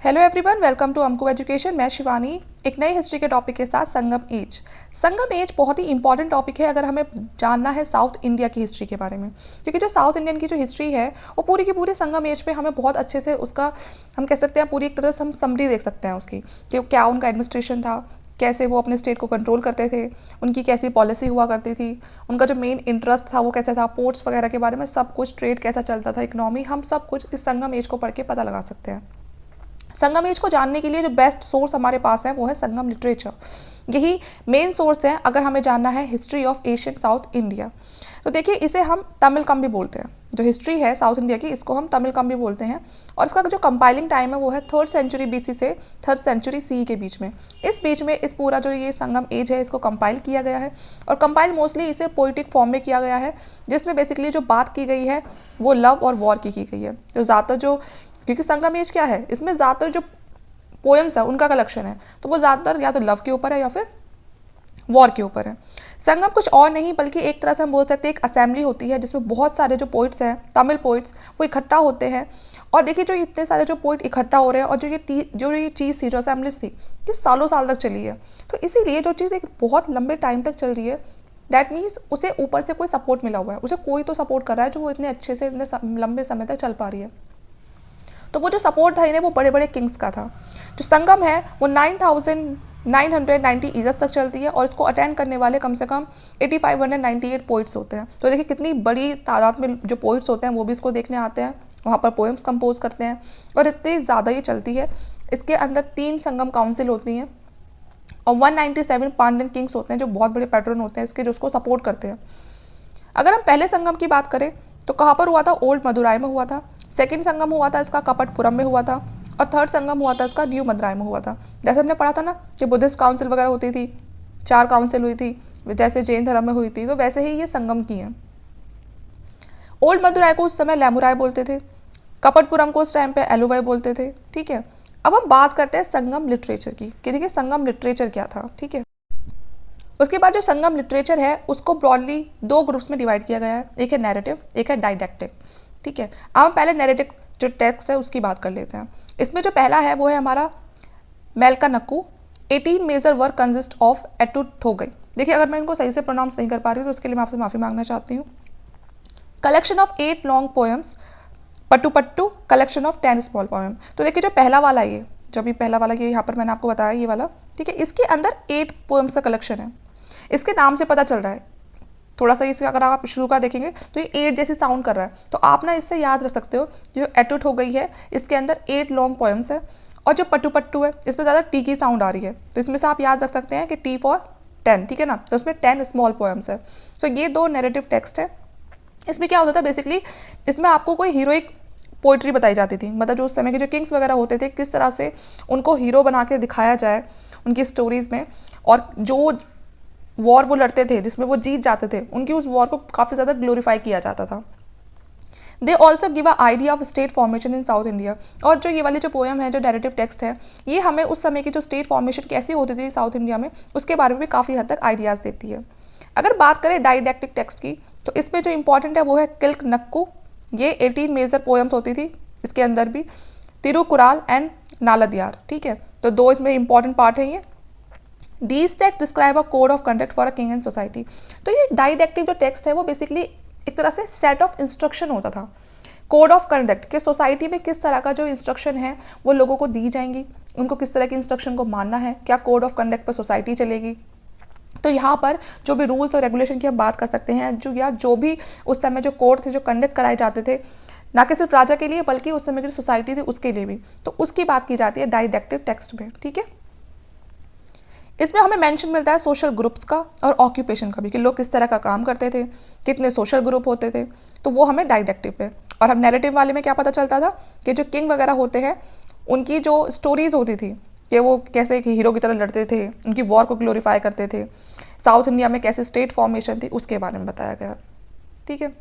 Hello everyone, welcome to अमकू education. मैं शिवानी एक नई हिस्ट्री के टॉपिक के साथ संगम एज। संगम एज बहुत ही इंपॉर्टेंट टॉपिक है अगर हमें जानना है साउथ इंडिया की हिस्ट्री के बारे में, क्योंकि जो साउथ इंडियन की जो हिस्ट्री है वो पूरी की पूरी संगम एज पे हमें बहुत अच्छे से उसका हम कह सकते हैं पूरी एक तरह से हम समरी देख सकते हैं उसकी कि क्या उनका एडमिनिस्ट्रेशन था, कैसे वो अपने स्टेट को कंट्रोल करते थे, उनकी कैसी पॉलिसी हुआ करती थी, उनका जो मेन इंटरेस्ट था वो कैसा था, पोर्ट्स वगैरह के बारे में सब कुछ, ट्रेड कैसा चलता था, इकोनॉमी, हम सब कुछ इस संगम एज को पढ़ के पता लगा सकते हैं। संगम एज को जानने के लिए जो बेस्ट सोर्स हमारे पास है वो है संगम लिटरेचर। यही मेन सोर्स है अगर हमें जानना है history of Asian south India. तो देखिए, इसे हम तमिलकम भी बोलते हैं। जो हिस्ट्री है साउथ इंडिया की, इसको हम तमिलकम भी बोलते हैं। और इसका जो कंपाइलिंग टाइम है वो है 3rd सेंचुरी BC से 3rd सेंचुरी CE के बीच में। इस बीच में इस पूरा जो ये संगम एज है इसको कंपाइल किया गया है, और कंपाइल मोस्टली इसे पोइटिक फॉर्म में किया गया है, जिसमें बेसिकली जो बात की गई है वो लव और वॉर की गई है। तो ज़्यादातर जो, क्योंकि संगम एज क्या है, इसमें ज़्यादातर जो पोएम्स है उनका कलेक्शन है, तो वो ज़्यादातर या तो लव के ऊपर है या फिर वॉर के ऊपर है। संगम कुछ और नहीं बल्कि एक तरह से हम बोल सकते हैं एक असेंबली होती है, जिसमें बहुत सारे जो पोइट्स हैं, तमिल पोइट्स, वो इकट्ठा होते हैं। और देखिए, जो इतने सारे जो पोइट इकट्ठा हो रहे हैं और जो ये चीज़ थी, जो असेंबलीज थी, ये सालों साल तक चली है। तो इसीलिए जो चीज़ एक बहुत लंबे टाइम तक चल रही है, दैट मीन्स उसे ऊपर से कोई सपोर्ट मिला हुआ है, उसे कोई तो सपोर्ट कर रहा है जो वो इतने अच्छे से इतने लंबे समय तक चल पा रही है। तो वो जो सपोर्ट था इन्हें, वो बड़े बड़े किंग्स का था। जो संगम है वो 9990 ईयर्स तक चलती है, और इसको अटेंड करने वाले कम से कम 8598 पोइट्स होते हैं। तो देखिए कितनी बड़ी तादाद में जो पोइट्स होते हैं वो भी इसको देखने आते हैं, वहाँ पर पोएम्स कंपोज करते हैं, और इतनी ज़्यादा ये चलती है। इसके अंदर 3 संगम काउंसिल होती हैं और 197 पांड्यन किंग्स होते हैं जो बहुत बड़े पैटर्न होते हैं इसके, जो उसको सपोर्ट करते हैं। अगर हम पहले संगम की बात करें तो कहाँ पर हुआ था? ओल्ड मदुराई में हुआ था। सेकंड संगम हुआ था इसका कपटपुरम में हुआ था, और थर्ड संगम हुआ था इसका न्यू मदुराई में हुआ था। जैसे हमने पढ़ा था ना कि बुद्धिस्ट काउंसिल वगैरह होती थी, 4 काउंसिल हुई थी, जैसे जैन धर्म में हुई थी, तो वैसे ही ये संगम की है। ओल्ड मदुराई को उस समय लेमुराई बोलते थे, कपटपुरम को उस टाइम पे एलुवाई बोलते थे। ठीक है, अब हम बात करते हैं संगम लिटरेचर की कि देखिए संगम लिटरेचर क्या था। ठीक है, उसके बाद जो संगम लिटरेचर है उसको ब्रॉडली 2 ग्रुप्स में डिवाइड किया गया है, एक है नैरेटिव, एक है डाइडेक्टिक। ठीक है, अब हम पहले नैरेटिव जो टेक्स्ट है उसकी बात कर लेते हैं। इसमें जो पहला है वो है हमारा मेलकानक्कू। 18 मेजर वर्क कंसिस्ट ऑफ एटुठोगई। देखिए, अगर मैं इनको सही से प्रोनाउंस नहीं कर पा रही हूँ तो उसके लिए मैं आपसे माफ़ी मांगना चाहती हूँ। कलेक्शन ऑफ 8 लॉन्ग पोएम्स, पट्टू कलेक्शन ऑफ 10 स्मॉल पोएम। तो देखिए जो पहला वाला, ये जब ये पहला वाला ये यहाँ पर मैंने आपको बताया ये वाला, ठीक है, इसके अंदर 8 पोएम्स का कलेक्शन है। इसके नाम से पता चल रहा है, थोड़ा सा इसका अगर आप शुरू का देखेंगे तो ये 8 जैसी साउंड कर रहा है, तो आप ना इससे याद रख सकते हो जो एटुट हो गई है इसके अंदर 8 लॉन्ग पोएम्स है, और जो पट्टू है इसमें ज़्यादा टी की साउंड आ रही है, तो इसमें से आप याद रख सकते हैं कि टी फॉर 10, ठीक है ना, तो इसमें 10 स्मॉल पोएम्स है। तो ये 2 नैरेटिव टेक्स्ट है। इसमें क्या होता था बेसिकली, इसमें आपको कोई हीरोइक पोइट्री बताई जाती थी, मतलब जो उस समय के जो किंग्स वगैरह होते थे किस तरह से उनको हीरो बना के दिखाया जाए उनकी स्टोरीज़ में, और जो वॉर वो लड़ते थे जिसमें वो जीत जाते थे उनकी उस वॉर को काफ़ी ज़्यादा ग्लोरीफाई किया जाता था। They also give a idea of state formation in south India. और जो ये वाली जो पोएम है, जो नैरेटिव टेक्स्ट है, ये हमें उस समय की जो स्टेट फॉर्मेशन कैसी होती थी साउथ इंडिया में उसके बारे में भी काफ़ी हद तक आइडियाज़ देती है। अगर बात करें डाइडेक्टिक टेक्स्ट की तो इसमें जो इंपॉर्टेंट है वो है किल्कनक्कू। ये 18 मेजर पोएम्स होती थी, इसके अंदर भी तिरुकुराल एंड नालदियार। ठीक है, तो 2 इसमें इंपॉर्टेंट पार्ट है ये। These text describe a code of conduct for a king and society. तो ये डाइडेक्टिव जो टेक्स्ट है वो बेसिकली एक तरह से सेट ऑफ इंस्ट्रक्शन होता था, कोड ऑफ कंडक्ट के सोसाइटी में किस तरह का जो इंस्ट्रक्शन है वो लोगों को दी जाएंगी, उनको किस तरह के इंस्ट्रक्शन को मानना है, क्या कोड ऑफ कंडक्ट पर सोसाइटी चलेगी। तो यहाँ पर जो भी रूल्स और रेगुलेशन की हम बात कर सकते हैं, जो भी उस समय जो कोड थे जो कंडक्ट कराए जाते थे, ना कि सिर्फ राजा के लिए बल्कि उस समय की सोसाइटी थी उसके लिए भी, तो उसकी बात की जाती है डाइडेक्टिव टेक्स्ट में। ठीक है, इसमें हमें मेंशन मिलता है सोशल ग्रुप्स का और ऑक्यूपेशन का भी, कि लोग किस तरह का काम करते थे, कितने सोशल ग्रुप होते थे, तो वो हमें डाइडेक्टिव पे। और हम नैरेटिव वाले में क्या पता चलता था कि जो किंग वगैरह होते हैं उनकी जो स्टोरीज होती थी कि वो कैसे कि हीरो की तरह लड़ते थे, उनकी वॉर को ग्लोरीफाई करते थे, साउथ इंडिया में कैसे स्टेट फॉर्मेशन थी उसके बारे में बताया गया। ठीक है,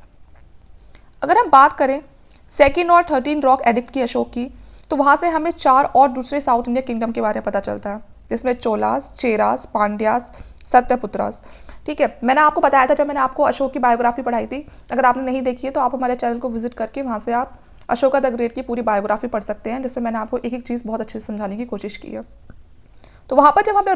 अगर हम बात करें सेकेंड और 13 रॉक एडिक्ट की अशोक की, तो वहाँ से हमें 4 और दूसरे साउथ इंडिया किंगडम के बारे में पता चलता है, जिसमें चोलास, चेरास, पांड्यास, सत्यपुत्रास। ठीक है, मैंने आपको बताया था जब मैंने आपको अशोक की बायोग्राफी पढ़ाई थी, अगर आपने नहीं देखी है तो आप हमारे चैनल को विजिट करके वहाँ से आप अशोका द ग्रेट की पूरी बायोग्राफी पढ़ सकते हैं, जिसमें मैंने आपको एक एक चीज़ बहुत अच्छे से समझाने की कोशिश की है। तो वहाँ पर जब हमने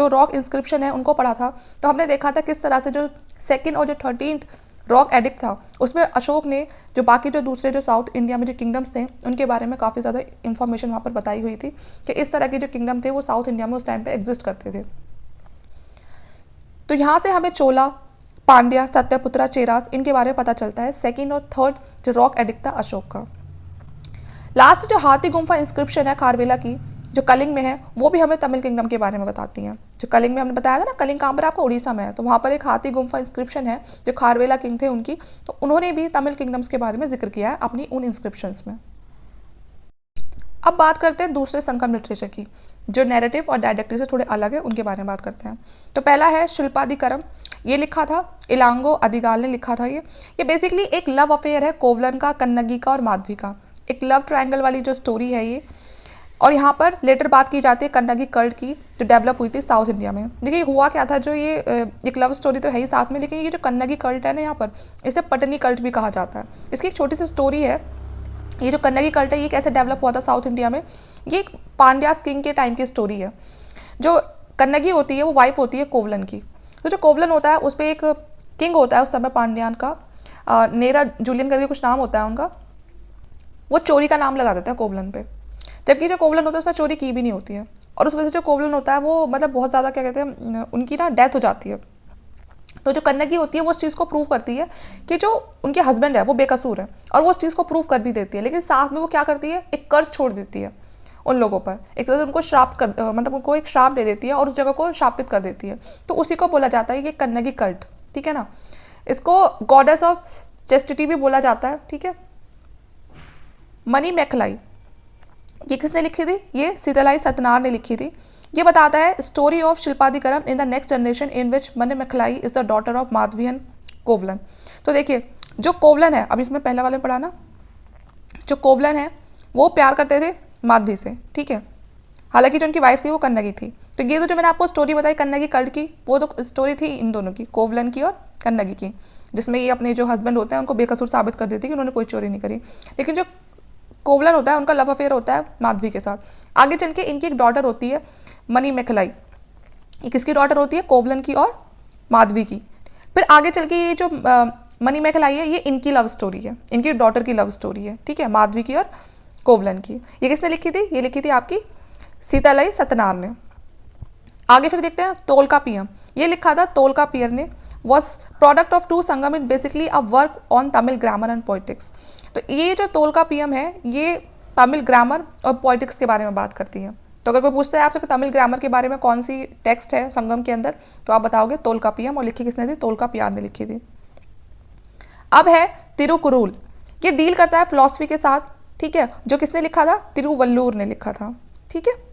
रॉक इंस्क्रिप्शन है उनको पढ़ा था, तो हमने देखा था किस तरह से जो सेकंड और जो 13th रॉक एडिक्ट था, उसमें अशोक ने जो बाकी जो दूसरे जो साउथ इंडिया में जो किंगडम्स थे उनके बारे में काफ़ी ज़्यादा इंफॉर्मेशन वहाँ पर बताई हुई थी कि इस तरह के जो किंगडम थे वो साउथ इंडिया में उस टाइम पे एग्जिस्ट करते थे। तो यहाँ से हमें चोला, पांड्या, सत्यपुत्रा, चेरास इनके बारे में पता चलता है। सेकेंड और थर्ड जो रॉक एडिक्ट था अशोक का। लास्ट जो हाथी गुम्फा इंस्क्रिप्शन है खारवेला की, जो कलिंग में है, वो भी हमें तमिल किंगडम के बारे में बताती हैं। जो कलिंग में हमने बताया था ना, कलिंग कहाँ पर आपको उड़ीसा में है, तो वहाँ पर एक हाथी गुम्फा इंस्क्रिप्शन है जो खारवेला किंग थे उनकी, तो उन्होंने भी तमिल किंगडम्स के बारे में जिक्र किया है अपनी उन इंस्क्रिप्शंस में। अब बात करते हैं दूसरे संगम लिटरेचर की, जो नैरेटिव और डायडेक्टिव से थोड़े अलग है, उनके बारे में बात करते हैं। तो पहला है शिल्पादिकरम, ये लिखा था इलांगो अधिगाल ने लिखा था। ये बेसिकली एक लव अफेयर है कोवलन का, कन्नगी का और माधवी का, एक लव ट्रायंगल वाली जो स्टोरी है ये। और यहाँ पर लेटर बात की जाती है कन्नगी कल्ट की, जो डेवलप हुई थी साउथ इंडिया में। देखिए हुआ क्या था, जो ये एक लव स्टोरी तो है ही साथ में, लेकिन ये जो कन्नगी कल्ट है ना, यहाँ पर इसे पटनी कल्ट भी कहा जाता है। इसकी एक छोटी सी स्टोरी है। ये जो कन्नगी कल्ट है ये कैसे डेवलप हुआ था साउथ इंडिया में, ये एक पांड्यास किंग के टाइम की स्टोरी है। जो कन्नगी होती है वो वाइफ होती है कोवलन की। तो जो कोवलन होता है उस पर एक किंग होता है उस समय पांड्यान का, नेरा जूलियन करके कुछ नाम होता है उनका, वो चोरी का नाम लगा देता है कोवलन पे, जबकि जो कोवलन होता है उसने चोरी की भी नहीं होती है। और उस वजह से जो कोवलन होता है वो मतलब बहुत ज़्यादा क्या कहते हैं, उनकी ना डेथ हो जाती है। तो जो कन्नगी होती है वो उस चीज़ को प्रूव करती है कि जो उनके हस्बैंड है वो बेकसूर है, और वो उस चीज़ को प्रूव कर भी देती है, लेकिन साथ में वो क्या करती है, एक कर्ज छोड़ देती है उन लोगों पर, एक तरह से उनको मतलब उनको एक श्राप दे देती है और उस जगह को शापित कर देती है। तो उसी को बोला जाता है कि कन्नगी कल्ट, ठीक है ना। इसको गॉडेस ऑफ चेस्टिटी भी बोला जाता है, ठीक है। मनी मैखलाई, ये किसने लिखी थी, ये सीतालाई सतनार ने लिखी थी। ये बताता है story of Silappatikaram in the next generation in which Manimekalai is the daughter of Madhavi and Kovalan. तो देखिए जो कोवलन है, अभी इसमें पहला वाले में पढ़ा ना, जो कोवलन है वो प्यार करते थे माधवी से, ठीक है। हालांकि जो उनकी वाइफ थी वो कन्नगी थी। तो ये तो जो मैंने आपको स्टोरी बताई कन्नगी कल्ट की, वो तो स्टोरी थी इन दोनों की, कोवलन की और कन्नगी की, जिसमें ये अपने जो हस्बैंड होते हैं उनको बेकसूर साबित कर देती है कि उन्होंने कोई चोरी नहीं करी। लेकिन जो कोवलन होता है उनका लव अफेयर होता है माधवी के साथ। आगे चल के इनकी एक डॉटर होती है मनी मैखलाई, ये किसकी डॉटर होती है, कोवलन की और माधवी की। फिर आगे चल के ये जो मनी मैखलाई है ये इनकी लव स्टोरी है, इनकी डॉटर की लव स्टोरी है, ठीक है, माधवी की और कोवलन की। ये किसने लिखी थी, ये लिखी थी आपकी सीतालाई सतनार ने। आगे फिर देखते हैं तोलका पीएम, ये लिखा था तोलका पियर ने, was product of to Sangam, it basically a work on Tamil grammar and poetics. तो ये जो तोलका पीएम है ये तमिल ग्रामर और पोइटिक्स के बारे में बात करती है। तो अगर कोई पूछता है आपसे कि तमिल ग्रामर के बारे में कौन सी टेक्स्ट है संगम के अंदर, तो आप बताओगे तोलका पीएम, और लिखी किसने थी, तोलका पियार ने लिखी थी। अब है तिरुकुरूल, ये डील करता है फिलॉसफी के साथ, ठीक है, जो किसने लिखा था, तिरुवल्लूर ने लिखा था, ठीक है।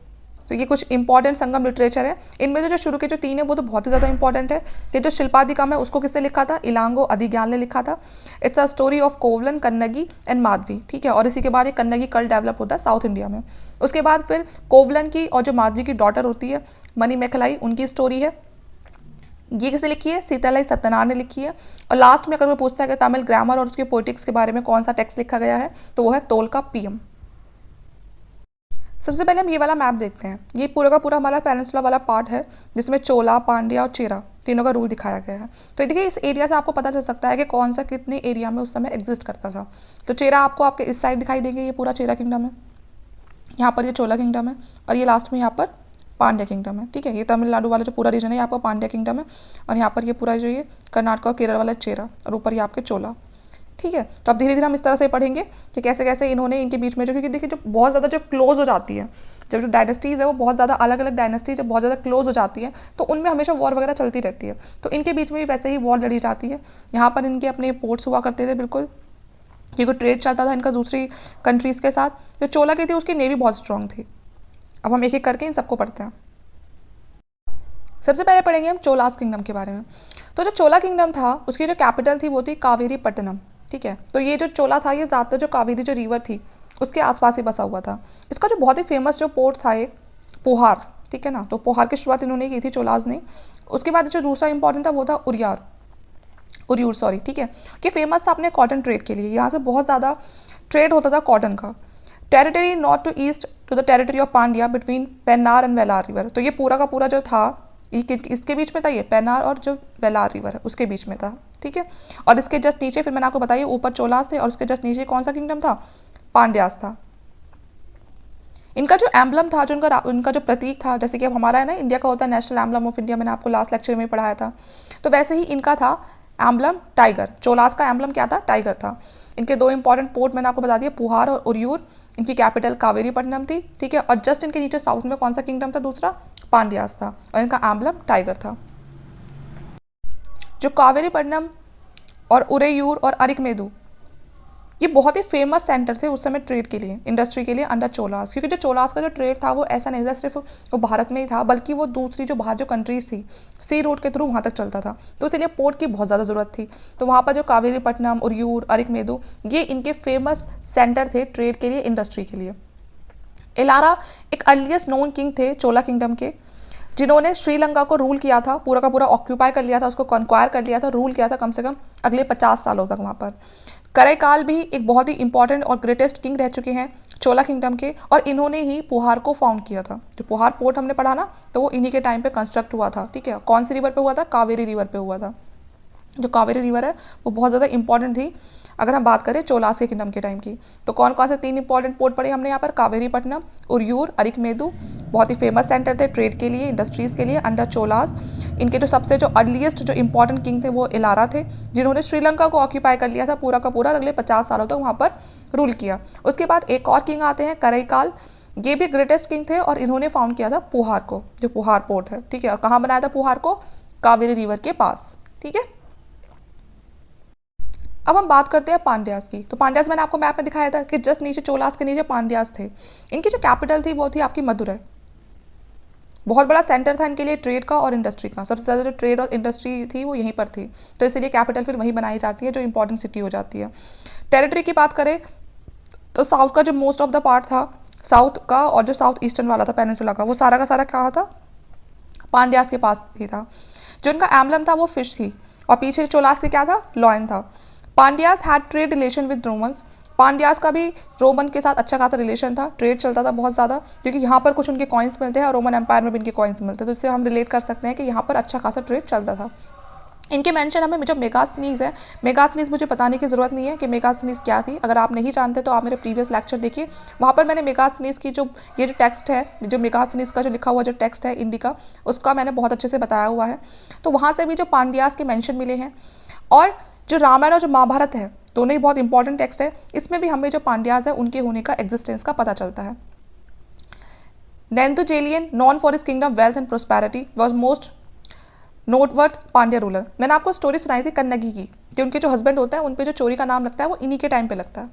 तो ये कुछ इंपॉर्टेंट संगम लिटरेचर है। इनमें से जो शुरू के जो 3 है वो तो बहुत ही ज़्यादा इंपॉर्टेंट है। ये जो शिल्पादिकम है उसको किसने लिखा था, इलांगो अधिग्याल ने लिखा था। It's a story of Kovalan, Kannagi and Madhavi, ठीक है। और इसी के बाद एक कन्नगी कल्ट डेवलप होता है साउथ इंडिया में। उसके बाद फिर कोवलन की और जो माधवी की डॉटर होती है मनी मैखलाई, उनकी स्टोरी है। ये किसने लिखी है, सीतालाई सत्यनारायण ने लिखी है। और लास्ट में अगर वो पूछता है कि तमिल ग्रामर और उसके पोइटिक्स के बारे में कौन सा टेक्स्ट लिखा गया है, तो वो है तोलका पीएम। सबसे पहले हम ये वाला मैप देखते हैं। ये पूरा का पूरा हमारा पेनिनसुला वाला पार्ट है, जिसमें चोला, पांड्या और चेरा तीनों का रूल दिखाया गया है। तो देखिए इस एरिया से आपको पता चल सकता है कि कौन सा कितने एरिया में उस समय एग्जिस्ट करता था। तो चेरा आपको आपके इस साइड दिखाई देंगे, ये पूरा चेरा किंगडम है, यहाँ पर ये चोला किंगडम है, और ये लास्ट में यहाँ पर पांड्या किंगडम है, ठीक है। ये तमिलनाडु वाला जो पूरा रीजन है यहाँ पर पांड्या किंगडम है, और यहाँ पर ये पूरा जो ये कर्नाटक और केरल वाला चेरा, और ऊपर ये आपके चोला, ठीक है। तो अब धीरे धीरे हम इस तरह से पढ़ेंगे कि कैसे कैसे इन्होंने इनके बीच में जो, क्योंकि देखिए जो बहुत ज़्यादा जो क्लोज हो जाती है, जब जो डायनेस्टीज़ है वो बहुत ज़्यादा अलग अलग डायनेस्टी जब बहुत ज़्यादा क्लोज हो जाती है तो उनमें हमेशा वॉर वगैरह चलती रहती है। तो इनके बीच में भी वैसे ही वॉर लड़ी जाती है। यहाँ पर इनके अपने पोर्ट्स हुआ करते थे, बिल्कुल, क्योंकि ट्रेड चलता था इनका दूसरी कंट्रीज़ के साथ। जो चोला की थी उसकी नेवी बहुत स्ट्रॉन्ग थी। अब हम एक एक करके इन सबको पढ़ते हैं। सबसे पहले पढ़ेंगे हम चोलास किंगडम के बारे में। तो जो चोला किंगडम था उसकी जो कैपिटल थी वो थी कावेरी पट्टनम, ठीक है। तो ये जो चोला था ये ज़्यादातर जो कावेरी जो रिवर थी उसके आसपास ही बसा हुआ था। इसका जो बहुत ही फेमस जो पोर्ट था एक पोहार, ठीक है ना। तो पोहार की शुरुआत इन्होंने की थी चोलाज ने। उसके बाद जो दूसरा इंपॉर्टेंट था वो था उरियार। उरियूर सॉरी, ठीक है, कि फेमस था अपने कॉटन ट्रेड के लिए। यहाँ से बहुत ज़्यादा ट्रेड होता था कॉटन का। Territory north to east to the territory of Pandya between Pennar and Vellar river. तो ये पूरा का पूरा जो था इसके बीच में था, ये पेन्नार और जो वेलार रिवर है उसके बीच में था, ठीक है। और इसके जस्ट नीचे फिर मैंने आपको बताया ऊपर चोलास थे और उसके जस्ट नीचे कौन सा किंगडम था, पांड्यास था। इनका जो एम्बलम था, जो उनका जो प्रतीक था, जैसे कि अब हमारा है ना इंडिया का होता है नेशनल एम्बलम ऑफ इंडिया, मैंने आपको लास्ट लेक्चर में पढ़ाया था, तो वैसे ही इनका था एम्बलम टाइगर। चोलास का एम्बलम क्या था, टाइगर था। इनके दो इंपॉर्टेंट पोर्ट मैंने आपको बता दिया, पुहार और उरियूर। इनकी कैपिटल कावेरीपट्टनम थी, ठीक है। और जस्ट इनके नीचे साउथ में कौन सा किंगडम था, दूसरा पांड्यास था, और इनका एम्बलम टाइगर था। जो कावेरीपट्टनम और उरेयूर और अरिकमेदु, ये बहुत ही फेमस सेंटर थे उस समय ट्रेड के लिए, इंडस्ट्री के लिए अंडर चोलास। क्योंकि जो चोलास का जो ट्रेड था वो ऐसा नहीं था सिर्फ वो भारत में ही था, बल्कि वो दूसरी जो बाहर जो कंट्रीज थी सी रूट के थ्रू वहाँ तक चलता था, तो इसलिए पोर्ट की बहुत ज़्यादा ज़रूरत थी। तो वहाँ पर जो कावेरीपट्टनम, उरियूर, अरिकमेदु, ये इनके फेमस सेंटर थे ट्रेड के लिए, इंडस्ट्री के लिए। एलारा एक अर्लीस्ट नोन किंग थे चोला किंगडम के, जिन्होंने श्रीलंका को रूल किया था, पूरा का पूरा ऑक्यूपाई कर लिया था, उसको कॉन्क्वायर कर लिया था, रूल किया था कम से कम अगले 50 सालों तक वहाँ पर। करैकाल भी एक बहुत ही इंपॉर्टेंट और ग्रेटेस्ट किंग रह चुके हैं चोला किंगडम के, और इन्होंने ही पुहार को फाउंड किया था। जो पुहार पोर्ट हमने पढ़ा ना, तो वो इन्हीं के टाइम पे कंस्ट्रक्ट हुआ था, ठीक है। कौन सी रिवर पे हुआ था, कावेरी रिवर पे हुआ था। जो कावेरी रिवर है वो बहुत ज़्यादा इंपॉर्टेंट थी अगर हम बात करें चोलास के किंगडम के टाइम की। तो कौन कौन से 3 इंपॉर्टेंट पोर्ट पढ़े हमने यहाँ पर, कावेरीपट्टनम, उरियूर, अरिकमेदु, बहुत ही फेमस सेंटर थे ट्रेड के लिए, इंडस्ट्रीज़ के लिए अंडर चोलास। इनके जो सबसे जो अर्लीस्ट जो इंपॉर्टेंट किंग थे वो एलारा थे, जिन्होंने श्रीलंका को ऑक्यूपाई कर लिया था पूरा का पूरा, अगले 50 सालों तक वहाँ पर रूल किया। उसके बाद एक और किंग आते हैं करैकाल, ये भी ग्रेटेस्ट किंग थे और इन्होंने फाउंड किया था पुहार को, जो पुहार पोर्ट है, ठीक है। और कहाँ बनाया था पुहार को, कावेरी रिवर के पास, ठीक है। अब हम बात करते हैं पांड्यास की। तो पांड्यास मैंने आपको मैप में दिखाया था कि जस्ट नीचे चोलास के नीचे पांड्यास थे। इनकी जो कैपिटल थी वो थी आपकी मदुरै। बहुत बड़ा सेंटर था इनके लिए ट्रेड का और इंडस्ट्री का, सबसे ज़्यादा जो ट्रेड और इंडस्ट्री थी वो यहीं पर थी, तो इसीलिए कैपिटल फिर वहीं बनाई जाती है जो इंपॉर्टेंट सिटी हो जाती है। टेरिटरी की बात करें तो साउथ का जो मोस्ट ऑफ द पार्ट था साउथ का, और जो साउथ ईस्टर्न वाला था पेनिनसुला का, वो सारा का सारा क्या था, पांड्यास के पास ही था। जो इनका एम्बलम था वो फिश थी, और पीछे चोलास से क्या था, लॉयन था। Pandyas had trade relation with Romans. Pandyas का भी रोमन के साथ अच्छा खासा रिलेशन था, ट्रेड चलता था बहुत ज़्यादा, क्योंकि यहाँ पर कुछ उनके कॉइन्स मिलते हैं और रोमन एम्पायर में भी इनके कॉइन्स मिलते हैं, तो इससे हम रिलेट कर सकते हैं कि यहाँ पर अच्छा खासा ट्रेड चलता था। इनके मेंशन हमें जो मेगास्थनीज है, मेगास्थनीज मुझे बताने की ज़रूरत नहीं है कि मेगास्थनीज क्या थी। अगर आप नहीं जानते तो आप मेरे प्रीवियस लेक्चर देखिए, वहाँ पर मैंने मेगास्थनीज की जो ये जो टेक्स्ट है, जो मेगास्थनीज का जो लिखा हुआ जो टेक्स्ट है इंडी का, उसका मैंने बहुत अच्छे से बताया हुआ है। तो वहाँ से भी जो पांड्यास के मेंशन मिले हैं, और जो रामायण और जो महाभारत है दोनों ही बहुत इंपॉर्टेंट टेक्स्ट है, इसमें भी हमें जो पांड्यास है उनके होने का एग्जिस्टेंस का पता चलता है। Nedunjeliyan known for his kingdom wealth and prosperity was most noteworthy Pandya ruler. मैंने आपको स्टोरी सुनाई थी कन्नगी की, कि उनके जो हस्बैंड होते हैं उन पे जो चोरी का नाम लगता है वो इन्हीं के टाइम पे लगता है।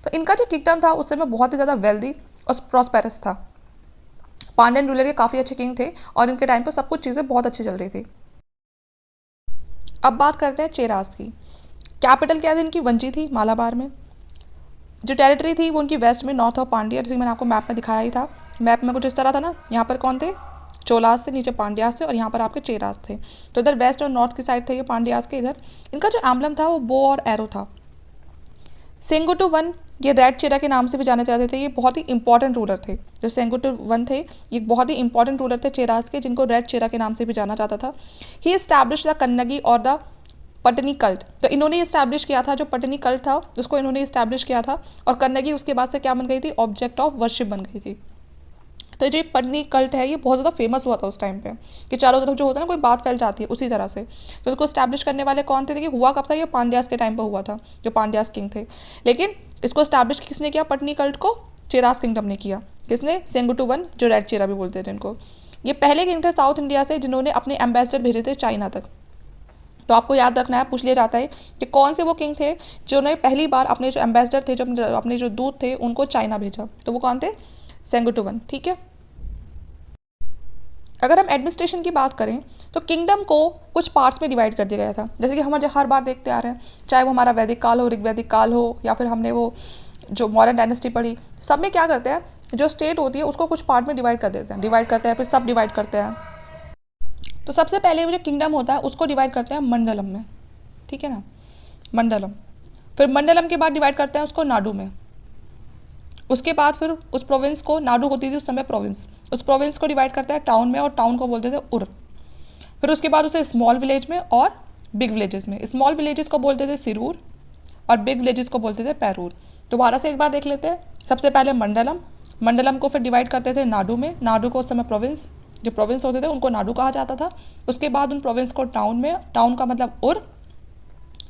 तो इनका जो किंगडम था उस समय बहुत ही ज़्यादा वेल्दी और प्रॉस्पेरस था। पांड्यन रूलर के काफ़ी अच्छे किंग थे और इनके टाइम पर सब कुछ चीज़ें बहुत अच्छी चल रही थी। अब बात करते हैं चेरास की। कैपिटल क्या थी इनकी, वंची थी मालाबार में। जो टेरिटरी थी वो उनकी वेस्ट में, नॉर्थ ऑफ पांड्या, जैसे मैंने आपको मैप में दिखाया ही था। मैप में कुछ इस तरह था ना, यहाँ पर कौन थे, चोलास से, नीचे पांड्यास थे, और यहाँ पर आपके चेरास थे। तो इधर वेस्ट और नॉर्थ की साइड थे ये पांड्यास के। इधर इनका जो एम्बलम था वो बो और एरो था। सेंगुटू वन, ये रेड चेरा के नाम से भी जाने जाते थे। ये बहुत ही इंपॉर्टेंट रूलर थे। जो सेंगुटू वन थे ये बहुत ही इंपॉर्टेंट रूलर थे चेरास के, जिनको रेड चेरा के नाम से भी जाना जाता था। ही एस्टैब्लिश द कन्नगी और द पटनी कल्ट। तो इन्होंने इस्टेब्लिश किया था, जो पटनी कल्ट था उसको इन्होंने इस्टेब्लिश किया था, और कन्नगी उसके बाद से क्या बन गई थी, ऑब्जेक्ट ऑफ वर्शिप बन गई थी। तो जो पटनी कल्ट है ये बहुत ज़्यादा फेमस हुआ था उस टाइम पे, कि चारों तरफ जो होता है ना कोई बात फैल जाती है उसी तरह से। तो उसको इस्टेब्लिश करने वाले कौन थे, देखिए हुआ कब था, ये पांड्यास के टाइम पर हुआ था, जो पांड्यास किंग थे। लेकिन इसको इस्टेब्लिश किसने किया, पटनी कल्ट को चेरास किंगडम ने किया। किसने, सेंगुटू वन, जो रेड चेरा भी बोलते हैं जिनको। ये पहले किंग थे साउथ इंडिया से जिन्होंने अपने एम्बेसडर भेजे थे चाइना तक। तो आपको याद रखना है, पूछ लिया जाता है कि कौन से वो किंग थे जिन्होंने पहली बार अपने जो एम्बेसडर थे, जो अपने जो दूत थे, उनको चाइना भेजा। तो वो कौन थे, सेंगुटू वन, ठीक है। अगर हम एडमिनिस्ट्रेशन की बात करें तो किंगडम को कुछ पार्ट्स में डिवाइड कर दिया गया था, जैसे कि हम हर बार देखते आ रहे हैं, चाहे वो हमारा वैदिक काल हो, ऋग्वैदिक काल हो, या फिर हमने वो जो मॉडर्न डायनेस्टी पढ़ी, सब में क्या करते हैं, जो स्टेट होती है उसको कुछ पार्ट में डिवाइड कर देते हैं, डिवाइड करते हैं, फिर सब डिवाइड करते हैं। तो सबसे पहले वो जो किंगडम होता है उसको डिवाइड करते हैं मंडलम में, ठीक है ना, मंडलम। फिर मंडलम के बाद डिवाइड करते हैं उसको नाडु में। उसके बाद फिर उस प्रोविंस को, नाडु होती थी उस समय प्रोविंस, उस प्रोविंस को डिवाइड करते हैं टाउन में, और टाउन को बोलते थे उर। फिर उसके बाद उसे स्मॉल विलेज में और बिग विलेजेस में, स्मॉल विलेजेस को बोलते थे सिरूर और बिग विलेजेस को बोलते थे पैरूर। दोबारा से एक बार देख लेते हैं। सबसे पहले मंडलम, मंडलम को फिर डिवाइड करते थे नाडु में, नाडु को उस समय प्रोविंस, जो प्रोविंस होते थे उनको नाडु कहा जाता था। उसके बाद उन प्रोविंस को टाउन में, टाउन का मतलब उर,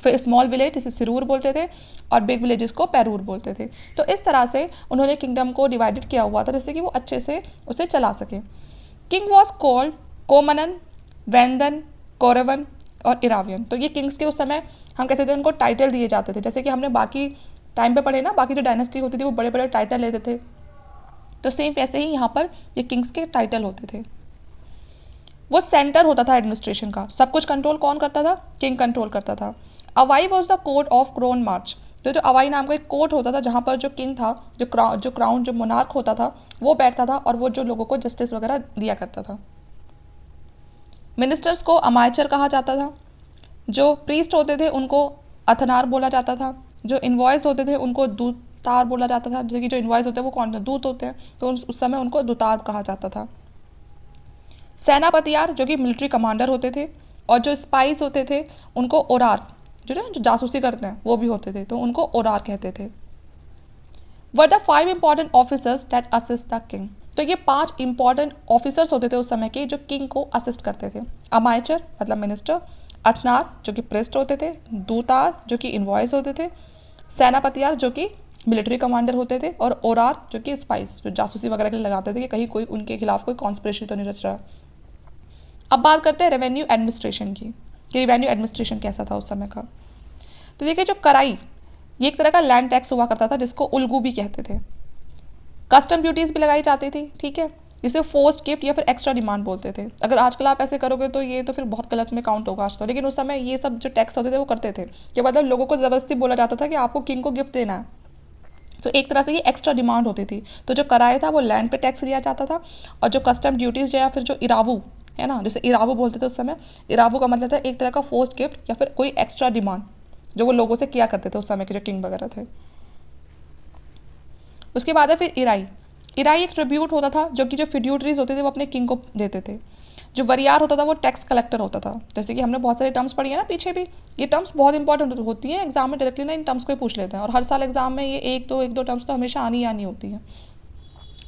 फिर स्मॉल विलेज जिसे सिरूर बोलते थे, और बिग विलेजेस को पैरूर बोलते थे। तो इस तरह से उन्होंने किंगडम को डिवाइडेड किया हुआ था जिससे कि वो अच्छे से उसे चला सके। किंग वॉज कॉल्ड कोमनन, वेंदन, कौरवन और इरावियन। तो ये किंग्स के उस समय हम कैसे थे, उनको टाइटल दिए जाते थे, जैसे कि हमने बाकी टाइम पे पढ़े ना, बाकी जो डायनेस्टी होती थी वो बड़े बड़े टाइटल लेते थे, तो सेम वैसे ही यहाँ पर ये किंग्स के टाइटल होते थे। वो सेंटर होता था एडमिनिस्ट्रेशन का, सब कुछ कंट्रोल कौन करता था, किंग कंट्रोल करता था। Avai was the court of crowned monarch, तो जो अवाई नाम का एक कोर्ट होता था जहाँ पर जो किंग था, जो क्राउन जो मोनार्क होता था वो बैठता था, और वो जो लोगों को जस्टिस वगैरह दिया करता था। मिनिस्टर्स को अमायचर कहा जाता था, जो प्रीस्ट होते थे उनको अथनार बोला जाता था, जो इन्वॉइस होते थे उनको दूतार बोला जाता था, जैसे कि जो इन्वॉइस होते हैं वो कौन, दूत होते हैं, तो उस समय उनको दूतार कहा जाता था। सेनापतियार जो कि मिलिट्री कमांडर होते थे, और जो स्पाइस होते थे उनको ओरार, जो जासूसी करते हैं वो भी होते थे, तो उनको ओरार कहते थे। Were the 5 important officers that assist the king, तो ये 5 इंपॉर्टेंट ऑफिसर्स होते थे उस समय के जो किंग को असिस्ट करते थे। अमायचर मतलब मिनिस्टर, अथनार जो कि प्रेस्ट होते थे, दूतार जो कि इन्वॉइस होते थे, सेनापतियार जो कि मिलिट्री कमांडर होते थे, और ओरार जो कि स्पाइस, जो जासूसी वगैरह के लिए लगाते थे कि कहीं कोई उनके खिलाफ कोई कॉन्स्पिरेसी तो नहीं रच रहा। अब बात करते हैं रेवेन्यू एडमिनिस्ट्रेशन की, कि रेवेन्यू एडमिनिस्ट्रेशन कैसा था उस समय का। तो देखिए जो कराई, ये एक तरह का लैंड टैक्स हुआ करता था जिसको उल्गू भी कहते थे। कस्टम ड्यूटीज़ भी लगाई जाती थी, ठीक है, जिसे फोर्स्ड गिफ्ट या फिर एक्स्ट्रा डिमांड बोलते थे। अगर आजकल आप ऐसे करोगे तो ये तो फिर बहुत गलत में काउंट होगा आज तो, लेकिन उस समय ये सब जो टैक्स होते थे वो करते थे, कि मतलब लोगों को ज़बरदस्ती बोला जाता था कि आपको किंग को गिफ्ट देना है, तो एक तरह से ये एक्स्ट्रा डिमांड होती थी। तो जो कराया था वो लैंड पे टैक्स लिया जाता था, और जो कस्टम ड्यूटीज़ या फिर जो इरावू है ना, जैसे इरावू बोलते थे उस समय, इरावू का मतलब था एक तरह का फोर्स्ड गिफ्ट या फिर कोई एक्स्ट्रा डिमांड जो वो लोगों से किया करते थे उस समय के जो किंग वगैरह थे। उसके बाद है फिर इराई। इराई एक ट्रिब्यूट होता था जो कि जो फिड्यूटरीज होते थे वो अपने किंग को देते थे। जो वरियार होता था वो टैक्स कलेक्टर होता था, जैसे कि हमने बहुत सारे टर्म्स पढ़ी है ना पीछे भी, ये टर्म्स बहुत इंपॉर्टेंट होती हैं एग्जाम में, डायरेक्टली ना इन टर्म्स को ही पूछ लेते हैं, और हर साल एग्जाम में ये एक दो टर्म्स तो हमेशा आनी आनी होती हैं,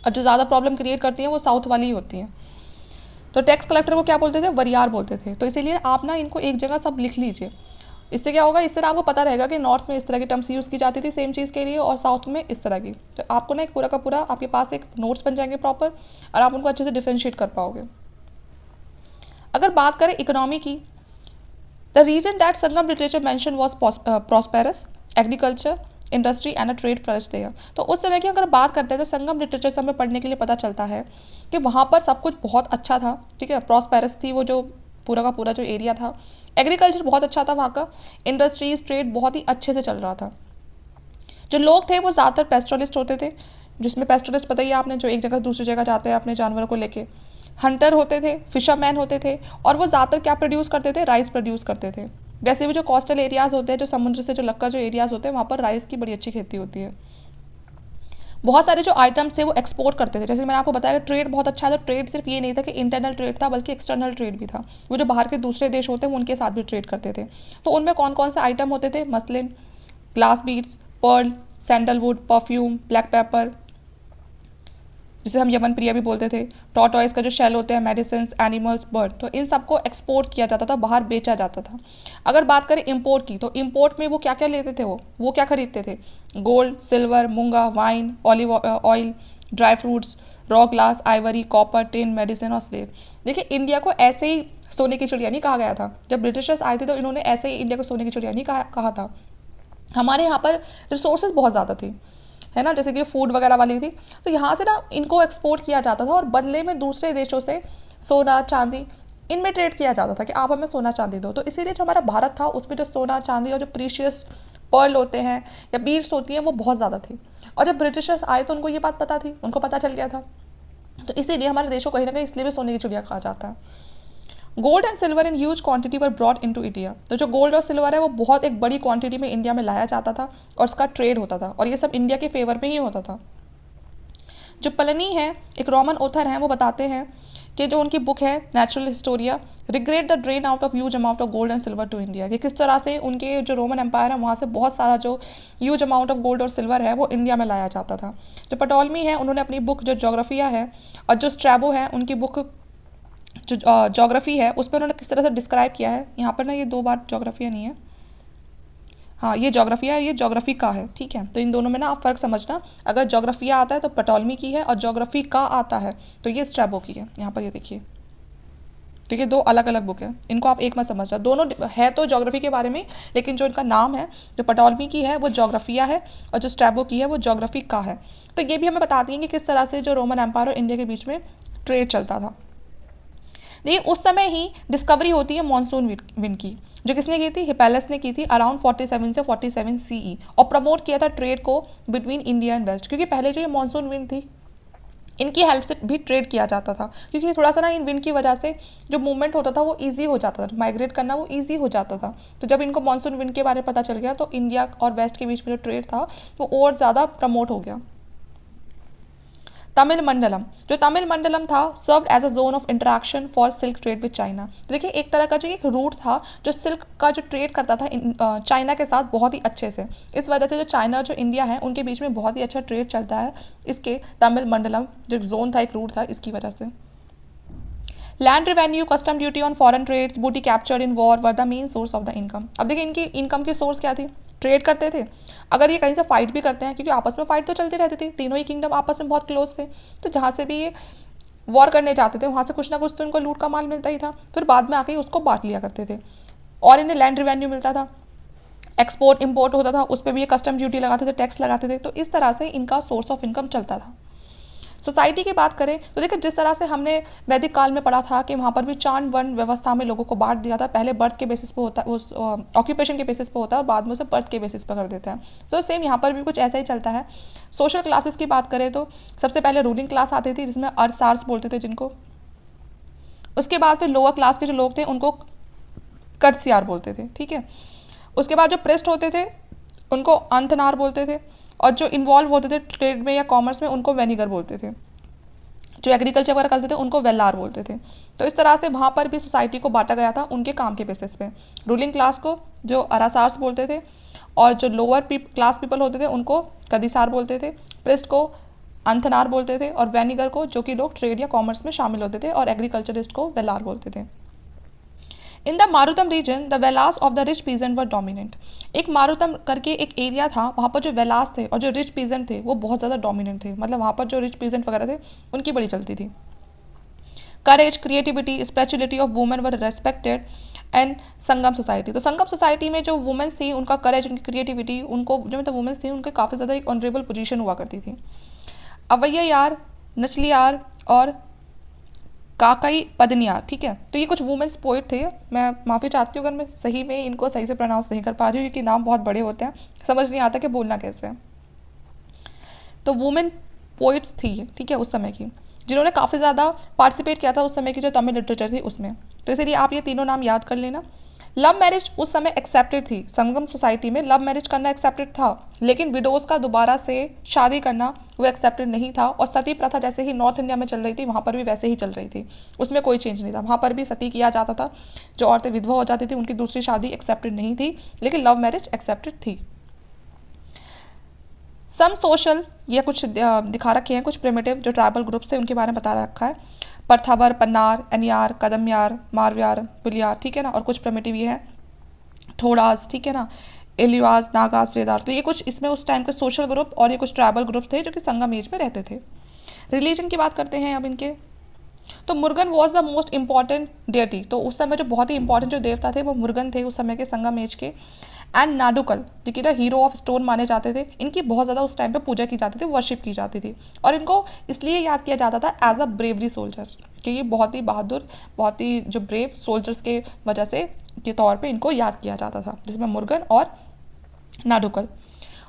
और जो ज़्यादा प्रॉब्लम क्रिएट करती हैं वो साउथ वाली ही होती हैं। तो टैक्स कलेक्टर को क्या बोलते थे, वरियार बोलते थे। तो इसीलिए आप ना इनको एक जगह सब लिख लीजिए, इससे क्या होगा, इससे आपको पता रहेगा कि नॉर्थ में इस तरह की टर्म्स यूज़ की जाती थी सेम चीज़ के लिए, और साउथ में इस तरह की। तो आपको ना एक पूरा का पूरा आपके पास एक नोट्स बन जाएंगे प्रॉपर, और आप उनको अच्छे से डिफ्रेंशिएट कर पाओगे। अगर बात करें इकोनॉमी की, the reason that Sangam literature mention was prosperous, agriculture, industry and a trade flourished there. तो उस समय की अगर बात करते हैं तो संगम लिटरेचर से हमें पढ़ने के लिए पता चलता है कि वहाँ पर सब कुछ बहुत अच्छा था, ठीक है, प्रॉस्पेरस थी वो जो पूरा का पूरा जो एरिया था, एग्रीकल्चर बहुत अच्छा था वहाँ का, इंडस्ट्रीज ट्रेड बहुत ही अच्छे से चल रहा था। जो लोग थे वो ज़्यादातर पेस्टोरलिस्ट होते थे, जिसमें पेस्टोरलिस्ट पता ही आपने, जो एक जगह दूसरी जगह जाते हैं अपने जानवरों को लेके। हंटर होते थे, फिशरमैन होते थे, और वो ज़्यादातर क्या प्रोड्यूस करते थे, राइस प्रोड्यूस करते थे। वैसे भी जो कोस्टल एरियाज़ होते हैं, जो समुद्र से जो लगकर जो एरियाज़ होते हैं, वहाँ पर राइस की बड़ी अच्छी खेती होती है। बहुत सारे जो आइटम्स थे वो एक्सपोर्ट करते थे, जैसे मैंने आपको बताया ट्रेड बहुत अच्छा था। ट्रेड सिर्फ ये नहीं था कि इंटरनल ट्रेड था, बल्कि एक्सटर्नल ट्रेड भी था। वो जो बाहर के दूसरे देश होते हैं वो उनके साथ भी ट्रेड करते थे। तो उनमें कौन कौन से आइटम होते थे, muslin, glass beads, pearl, sandalwood, perfume, black pepper, जिसे हम यमन प्रिया भी बोलते थे, टॉर्टॉइस का जो शेल होते हैं, मेडिसिन, एनिमल्स, बर्ड, तो इन सबको एक्सपोर्ट किया जाता था, बाहर बेचा जाता था। अगर बात करें इंपोर्ट की, तो इंपोर्ट में वो क्या क्या लेते थे, वो क्या खरीदते थे, गोल्ड, सिल्वर, मूंगा, wine, olive oil, dry fruits, raw glass, Ivory, copper, tin, medicine और स्लेव। देखिए इंडिया को ऐसे ही सोने की चिड़िया नहीं कहा गया था। जब ब्रिटिशर्स आए थे तो इन्होंने ऐसे ही इंडिया को सोने की चिड़िया नहीं कहा था। हमारे यहाँ पर रिसोर्सेज बहुत ज़्यादा थे, है ना, जैसे कि फूड वगैरह वाली थी, तो यहाँ से ना इनको एक्सपोर्ट किया जाता था, और बदले में दूसरे देशों से सोना चांदी इनमें ट्रेड किया जाता था कि आप हमें सोना चांदी दो। तो इसीलिए जो हमारा भारत था उसमें जो सोना चांदी और जो प्रीशियस पर्ल होते हैं या बीड्स होती हैं वो बहुत ज़्यादा थी। और जब ब्रिटिशर्स आए तो उनको ये बात पता थी, उनको पता चल गया था, तो इसीलिए हमारे देशों को कहीं ना कहीं इसलिए भी सोने की चिड़िया कहा जाता है। Gold and silver in huge quantity were brought into India. तो जो गोल्ड और सिल्वर है वो बहुत एक बड़ी क्वांटिटी में इंडिया में लाया जाता था और उसका ट्रेड होता था, और ये सब इंडिया के फेवर में ही होता था। जो प्लिनी है, एक रोमन ऑथर हैं, वो बताते हैं कि जो उनकी बुक है natural historia, regret the drain out of huge amount of gold and silver to India, कि किस तरह से उनके जो रोमन एम्पायर है वहाँ से बहुत सारा जो ह्यूज अमाउंट ऑफ गोल्ड और सिल्वर है वो इंडिया में लाया जाता था। जो पटोलमी है उन्होंने अपनी बुक जो जोग्राफिया है, और जो स्ट्रैबो है उनकी बुक जो जोग्राफी है उस पर उन्होंने किस तरह से डिस्क्राइब किया है। यहाँ पर ना ये दो बार जोग्राफिया नहीं है, हाँ ये जोग्राफिया है, ये जोग्राफी का है, ठीक है। तो इन दोनों में ना आप फ़र्क समझना, अगर जोग्राफिया आता है तो पटोलमी की है, और जोग्राफी का आता है तो ये स्ट्रैबो की है। यहाँ पर ये देखिए, ठीक है, दो अलग अलग बुक है, इनको आप एक मत समझना, दोनों है तो जोग्राफी के बारे में, लेकिन जो इनका नाम है, जो पटोलमी की है वो जोग्राफिया है, और जो स्ट्रैबो की है वो जोग्राफी का है। तो ये भी हमें बताती हैं कि किस तरह से जो रोमन एम्पायर और इंडिया के बीच में ट्रेड चलता था। देखिए उस समय ही डिस्कवरी होती है मॉनसून विंड की, जो किसने की थी, हिपेलस ने की थी अराउंड 47 से 47 सीई, और प्रमोट किया था ट्रेड को बिटवीन इंडिया एंड वेस्ट, क्योंकि पहले जो ये मॉनसून विंड थी इनकी हेल्प से भी ट्रेड किया जाता था, क्योंकि थोड़ा सा ना इन विंड की वजह से जो मूवमेंट होता था वो ईजी हो जाता था, माइग्रेट करना वो ईजी हो जाता था। तो जब इनको मॉनसून विंड के बारे में पता चल गया तो इंडिया और वेस्ट के बीच में जो ट्रेड था वो और ज़्यादा प्रमोट हो गया। तमिल मंडलम, जो तमिल मंडलम था serve as a zone of interaction for silk trade with China. तो देखिए एक तरह का जो एक रूट था जो सिल्क का जो ट्रेड करता था चाइना के साथ बहुत ही अच्छे से, इस वजह से जो चाइना और जो इंडिया है उनके बीच में बहुत ही अच्छा ट्रेड चलता है, इसके तमिल मंडलम जो जोन था, एक रूट था, इसकी वजह से। Land revenue, custom duty on foreign trades, booty captured in war were the main source of the income. अब देखिए इनकी इनकम की सोर्स क्या थी, ट्रेड करते थे। अगर ये कहीं से फाइट भी करते हैं, क्योंकि आपस में फाइट तो चलती रहती थी, तीनों ही किंगडम आपस में बहुत क्लोज थे, तो जहाँ से भी ये वॉर करने जाते थे वहाँ से कुछ ना कुछ तो इनको लूट का माल मिलता ही था, फिर बाद में आके उसको बांट लिया करते थे, और इन्हें लैंड रेवेन्यू मिलता था, एक्सपोर्ट इम्पोर्ट होता था उस पर भी ये कस्टम ड्यूटी लगाते थे, टैक्स लगाते थे, तो इस तरह से इनका सोर्स ऑफ इनकम चलता था। सोसाइटी की बात करें तो देखिए जिस तरह से हमने वैदिक काल में पढ़ा था कि वहाँ पर भी चांद वर्ण व्यवस्था में लोगों को बांट दिया था, पहले बर्थ के बेसिस पे होता है, उस ऑक्यूपेशन के बेसिस पे होता है, और बाद में उसे बर्थ के बेसिस पे कर देते हैं। तो सेम यहाँ पर भी कुछ ऐसा ही चलता है। सोशल क्लासेस की बात करें तो सबसे पहले रूलिंग क्लास आती थी जिसमें अरसार्स बोलते थे जिनको, उसके बाद फिर लोअर क्लास के जो लोग थे उनको कर्त्सियार बोलते थे, ठीक है। उसके बाद जो प्रेस्ट होते थे उनको अंतनार बोलते थे, और जो इन्वॉल्व होते थे ट्रेड में या कॉमर्स में उनको वेनिगर बोलते थे, जो एग्रीकल्चर वगैरह करते थे उनको वेलार बोलते थे। तो इस तरह से वहाँ पर भी सोसाइटी को बांटा गया था उनके काम के बेसिस पे। रूलिंग क्लास को जो अरासार्स बोलते थे, और जो लोअर क्लास पीपल होते थे उनको कदिसार बोलते थे, प्रेस्ट को अंथनार बोलते थे, और वेनिगर को, जो कि लोग ट्रेड या कॉमर्स में शामिल होते थे, और एग्रीकल्चरिस्ट को वेलार बोलते थे। In the Marutam region the Velas of the rich peasant were dominant. एक मारुतम करके एक एरिया था, वहाँ पर जो वेलास थे और जो रिच पीजेंट थे वो बहुत ज़्यादा डोमिनेंट थे, मतलब वहाँ पर जो रिच पीजेंट वगैरह थे उनकी बड़ी चलती थी। Courage, creativity, spirituality of women were respected and Sangam society. तो संगम सोसाइटी में जो वुमेन्स थी उनका करेज, उनकी क्रिएटिविटी, उनको जो मतलब वुमेन्स थी उनके काफ़ी ज़्यादा एक ऑनरेबल पोजीशन हुआ करती थी। अवैयार, नचलियार और काकई पदनियार, ठीक है। तो ये कुछ वुमेन्स पोइट थे, मैं माफ़ी चाहती हूँ अगर मैं सही में इनको सही से प्रोनाउंस नहीं कर पा रही हूँ, क्योंकि नाम बहुत बड़े होते हैं, समझ नहीं आता कि बोलना कैसे है। तो वुमेन पोइट्स थी, ठीक है, उस समय की, जिन्होंने काफ़ी ज़्यादा पार्टिसिपेट किया था उस समय की जो तमिल लिटरेचर थी उसमें। तो इसलिए आप ये तीनों नाम याद कर लेना। लव मैरिज उस समय एक्सेप्टेड थी, संगम सोसाइटी में लव मैरिज करना एक्सेप्टेड था, लेकिन विडोज़ का दोबारा से शादी करना वो एक्सेप्टेड नहीं था, और सती प्रथा जैसे ही नॉर्थ इंडिया में चल रही थी वहाँ पर भी वैसे ही चल रही थी, उसमें कोई चेंज नहीं था, वहाँ पर भी सती किया जाता था, जो औरतें विधवा हो जाती थी उनकी दूसरी शादी एक्सेप्टेड नहीं थी, लेकिन लव मैरिज एक्सेप्टेड थी। सम सोशल, ये कुछ दिखा रखे हैं, कुछ प्रिमिटिव जो ट्राइबल ग्रुप्स थे उनके बारे में बता रखा है, परथावर, पन्नार, एनियार, कदमयार, मारव्यार, बुलियार, ठीक है ना, और कुछ प्रिमिटिव ये है ठोड़ास, ठीक है ना, एलिवास, नागास, वेदार। तो ये कुछ इसमें उस टाइम के सोशल ग्रुप और ये कुछ ट्राइबल ग्रुप थे जो कि संगम एज में रहते थे। रिलीजन की बात करते हैं अब इनके, तो Murugan was the most important deity. तो उस समय जो बहुत ही इंपॉर्टेंट जो देवता थे वो मुर्गन थे उस समय के संगम एज के। एंड नाडुकल, जो कि द हीरो ऑफ स्टोन माने जाते थे, इनकी बहुत ज़्यादा उस टाइम पे पूजा की जाती थी, वर्शिप की जाती थी, और इनको इसलिए याद किया जाता था एज अ ब्रेवरी सोल्जर, कि ये बहुत ही बहादुर, बहुत ही जो ब्रेव सोल्जर्स के वजह से के तौर पे इनको याद किया जाता था, जिसमें मुर्गन और नाडुकल।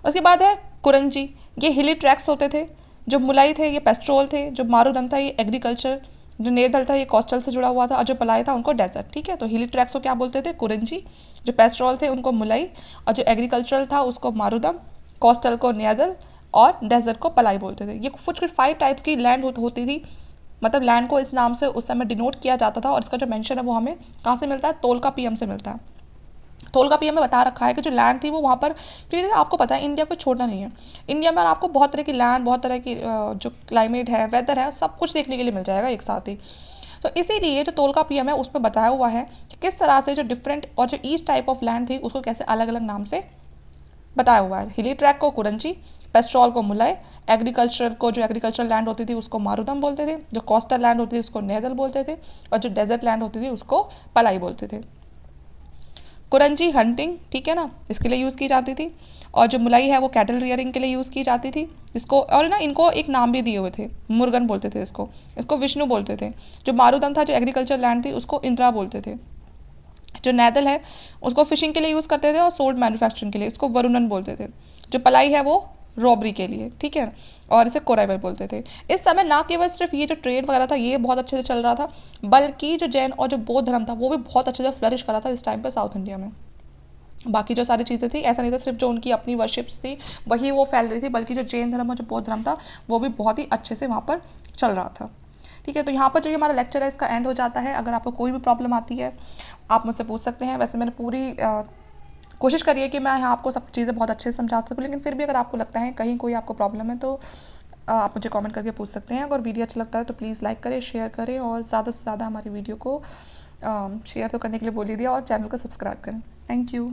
उसके बाद है कुरंजी, ये हिली ट्रैक्स होते थे। जो मुलाई थे ये पेस्ट्रोल थे, जो मारुदम था ये एग्रीकल्चर जो नेदल था ये कोस्टल से जुड़ा हुआ था, और जो पलाई था उनको डेजर्ट। ठीक है, तो हिली ट्रैक्स को क्या बोलते थे? कुरंजी। जो पेस्ट्रोल थे उनको मुलई, और जो एग्रीकल्चरल था उसको मारूदम, कोस्टल को न्यादल, और डेजर्ट को पलाई बोलते थे। ये कुछ 5 टाइप्स की लैंड होती थी, मतलब लैंड को इस नाम से उस समय डिनोट किया जाता था। और इसका जो मेंशन है वो हमें कहाँ से मिलता है? तोलका पीएम से मिलता है। तोलका पीएम में बता रखा है कि जो लैंड थी वो वहाँ पर, फिर आपको पता है इंडिया कोई छोटा नहीं है। इंडिया में आपको बहुत तरह की लैंड, बहुत तरह की जो क्लाइमेट है, वेदर है, सब कुछ देखने के लिए मिल जाएगा एक साथ ही। तो इसीलिए जो तोलका पीएम है उसमें बताया हुआ है कि किस तरह से जो डिफरेंट और जो ईच टाइप ऑफ लैंड थी उसको कैसे अलग अलग नाम से बताया हुआ है। हिली ट्रैक को कुरंची, पेस्ट्रोल को मुलय, एग्रीकल्चर को, जो एग्रीकल्चर लैंड होती थी उसको मारूदम बोलते थे, जो कोस्टल लैंड होती थी उसको नेदल बोलते थे, और जो डेजर्ट लैंड होती थी उसको पलाई बोलते थे। कुरंजी हंटिंग, ठीक है ना, इसके लिए यूज़ की जाती थी। और जो मुलई है वो कैटल रियरिंग के लिए यूज़ की जाती थी इसको। और ना इनको एक नाम भी दिए हुए थे, मुर्गन बोलते थे इसको, इसको विष्णु बोलते थे। जो मारूदम था, जो एग्रीकल्चर लैंड थी, उसको इंद्रा बोलते थे। जो नैदल है उसको फिशिंग के लिए यूज़ करते थे, और सोल्ड मैन्युफैक्चरिंग के लिए इसको वरुणन बोलते थे। जो पलाई है वो रॉबरी के लिए, ठीक है, और इसे कोराइबाई बोलते थे। इस समय ना केवल सिर्फ ये जो ट्रेड वगैरह था ये बहुत अच्छे से चल रहा था, बल्कि जो जैन और जो बौद्ध धर्म था वो भी बहुत अच्छे से फ्लरिश कर रहा था इस टाइम पर साउथ इंडिया में। बाकी जो सारी चीज़ें थी, ऐसा नहीं था सिर्फ जो उनकी अपनी वर्शिप्स थी वही वो फैल रही थी, बल्कि जो जैन धर्म और जो बौद्ध धर्म था वो भी बहुत ही अच्छे से वहाँ पर चल रहा था। ठीक है, तो यहाँ पर जो हमारा लेक्चर है इसका एंड हो जाता है। अगर आपको कोई भी प्रॉब्लम आती है आप मुझसे पूछ सकते हैं। वैसे मैंने पूरी कोशिश करी है कि मैं यहाँ आपको सब चीज़ें बहुत अच्छे से समझा सकूँ, लेकिन फिर भी अगर आपको लगता है कहीं कोई आपको प्रॉब्लम है तो आप मुझे कमेंट करके पूछ सकते हैं। अगर वीडियो अच्छा लगता है तो प्लीज़ लाइक करें, शेयर करें, और ज़्यादा से ज़्यादा हमारी वीडियो को शेयर तो करने के लिए बोल ही दिया, और चैनल को सब्सक्राइब करें। Thank you.